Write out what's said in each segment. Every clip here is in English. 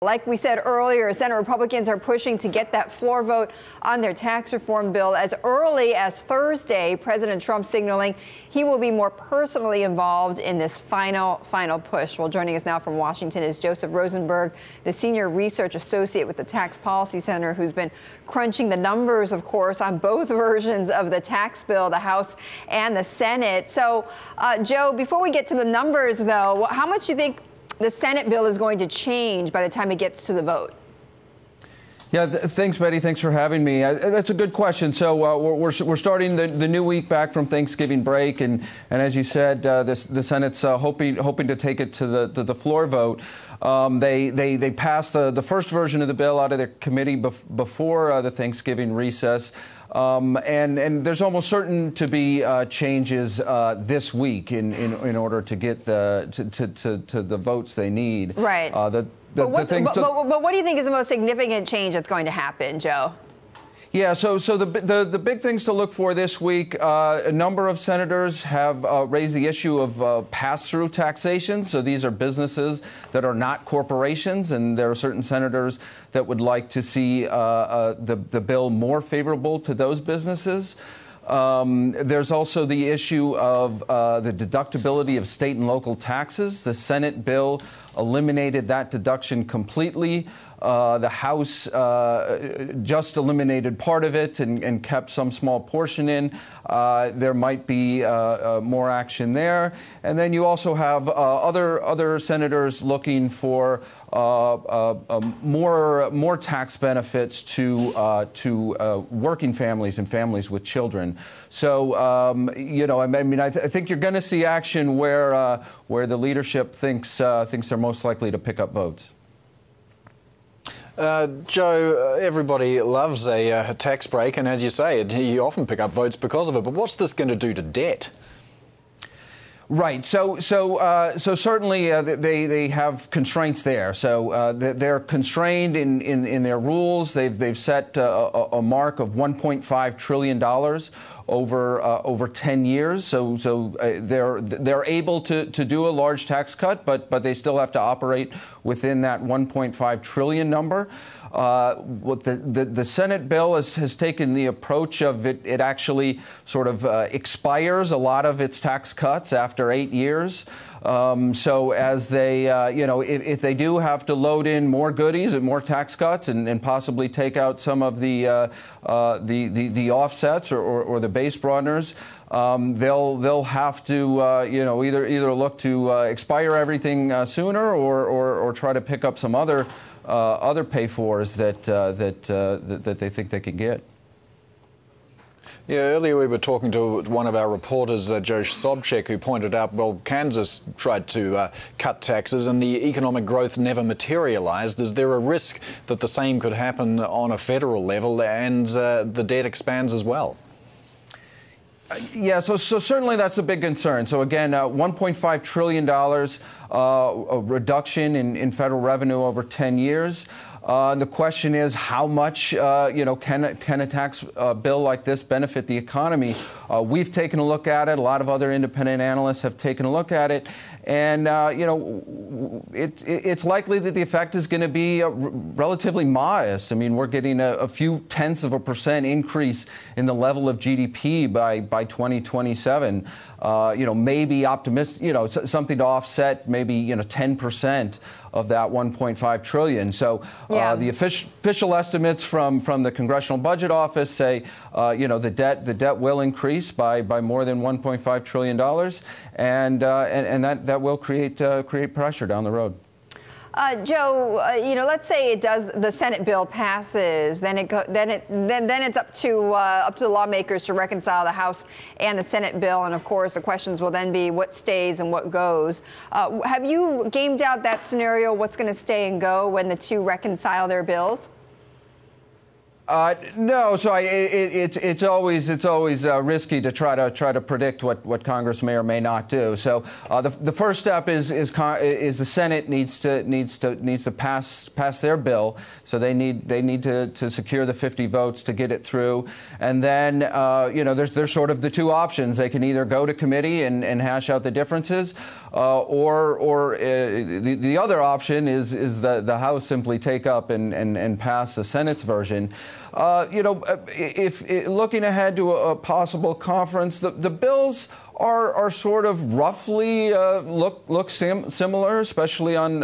Like we said earlier, Senate Republicans are pushing to get that floor vote on their tax reform bill as early as Thursday. President Trump signaling he will be more personally involved in this final push. Well, joining us now from Washington is Joseph Rosenberg, the senior research associate with the Tax Policy Center, who's been crunching the numbers, of course, on both versions of the tax bill, the House and the Senate. So, Joe, before we get to the numbers, though, how much do you think the Senate bill is going to change by the time it gets to the vote? Yeah, thanks, Betty. Thanks for having me. That's a good question. So we're starting the new week back from Thanksgiving break, and as you said, the Senate's hoping to take it to the floor vote. They passed the first version of the bill out of their committee before the Thanksgiving recess. And there's almost certain to be changes this week in order to get to the votes they need. Right. But what do you think is the most significant change that's going to happen, Joe? Yeah, so the big things to look for this week, a number of senators have raised the issue of pass-through taxation. So these are businesses that are not corporations, and there are certain senators that would like to see the bill more favorable to those businesses. There's also the issue of the deductibility of state and local taxes. The Senate bill eliminated that deduction completely. The House just eliminated part of it and kept some small portion in. There might be more action there. And then you also have other senators looking for more tax benefits to working families and families with children. So, I think you're going to see action where the leadership thinks they're most likely to pick up votes. Joe, everybody loves a tax break, and as you say, you often pick up votes because of it. But what's this going to do to debt? Right. So certainly they have constraints there. So they're constrained in their rules. They've set a mark of $1.5 trillion over 10 years. So they're able to do a large tax cut, but they still have to operate within that 1.5 trillion number. What the Senate bill has taken the approach of it actually sort of expires a lot of its tax cuts after 8 years. So as they, if they do have to load in more goodies and more tax cuts and possibly take out some of the offsets or the base broadeners, they'll have to either look to expire everything sooner or try to pick up some other pay-fors that they think they can get. Yeah, earlier we were talking to one of our reporters, Joe Sobchak, who pointed out, well, Kansas tried to cut taxes and the economic growth never materialized. Is there a risk that the same could happen on a federal level and the debt expands as well? Yeah, so certainly that's a big concern. So again, $1.5 trillion a reduction in federal revenue over 10 years. The question is, how much, can a tax bill like this benefit the economy? We've taken a look at it. A lot of other independent analysts have taken a look at it. And, it's likely that the effect is going to be relatively modest. I mean, we're getting a few tenths of a % increase in the level of GDP by 2027. Maybe optimistic, something to offset maybe, 10% of that 1.5 trillion. So the official estimates from the Congressional Budget Office say, the debt will increase by more than $1.5 trillion, and that will create pressure down the road. Joe, let's say the Senate bill passes, then it's up to the lawmakers to reconcile the House and the Senate bill, and of course the questions will then be what stays and what goes. Have you gamed out that scenario? What's going to stay and go when the two reconcile their bills? No, so it's always risky to try to predict what Congress may or may not do. So the first step is the Senate needs to pass their bill. So they need to secure the 50 votes to get it through. And then there's sort of the two options. They can either go to committee and hash out the differences, or the other option is that the House simply take up and pass the Senate's version. If looking ahead to a possible conference, the bills are sort of roughly look similar, especially on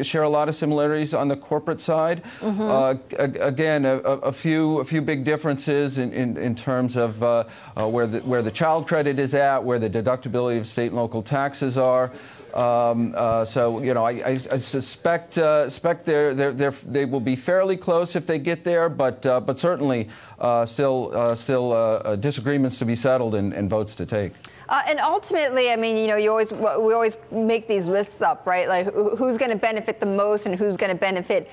share a lot of similarities on the corporate side. Again, a few big differences in terms of where the child credit is at, where the deductibility of state and local taxes are. So I suspect they will be fairly close if they get there, but certainly still disagreements to be settled and votes to take. And ultimately, I mean, we always make these lists up, right? Like who's going to benefit the most and who's going to benefit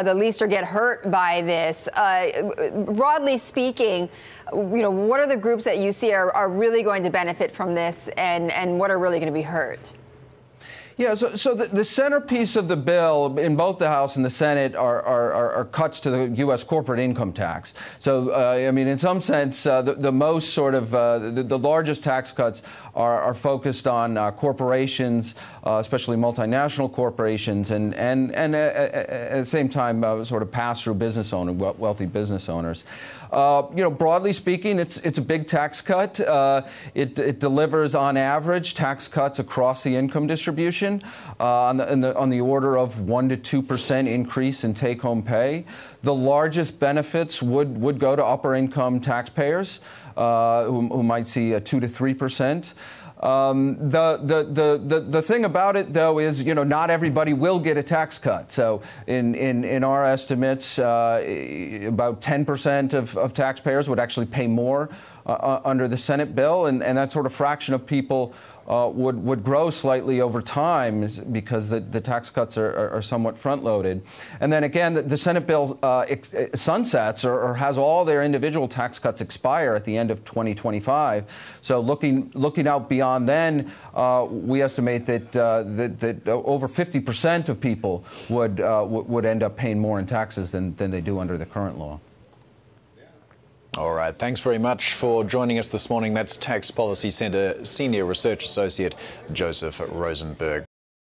the least or get hurt by this. Broadly speaking, what are the groups that you see are really going to benefit from this, and what are really going to be hurt? Yeah, so the centerpiece of the bill in both the House and the Senate are cuts to the U.S. corporate income tax. So, I mean, in some sense, the most sort of the largest tax cuts are focused on corporations, especially multinational corporations, and at the same time, sort of pass-through business owners, wealthy business owners. Broadly speaking, it's a big tax cut. It delivers, on average, tax cuts across the income distribution on the order of 1% to 2% increase in take-home pay. The largest benefits would go to upper-income taxpayers, who might see a 2% to 3%. The thing about it, though, is not everybody will get a tax cut. So in our estimates, about 10% of taxpayers would actually pay more under the Senate bill, and that sort of fraction of people would grow slightly over time because the tax cuts are somewhat front-loaded. And then again, the Senate bill sunsets or has all their individual tax cuts expire at the end of 2025. So looking out beyond then, we estimate that over 50% of people would end up paying more in taxes than they do under the current law. All right. Thanks very much for joining us this morning. That's Tax Policy Centre Senior Research Associate Joseph Rosenberg.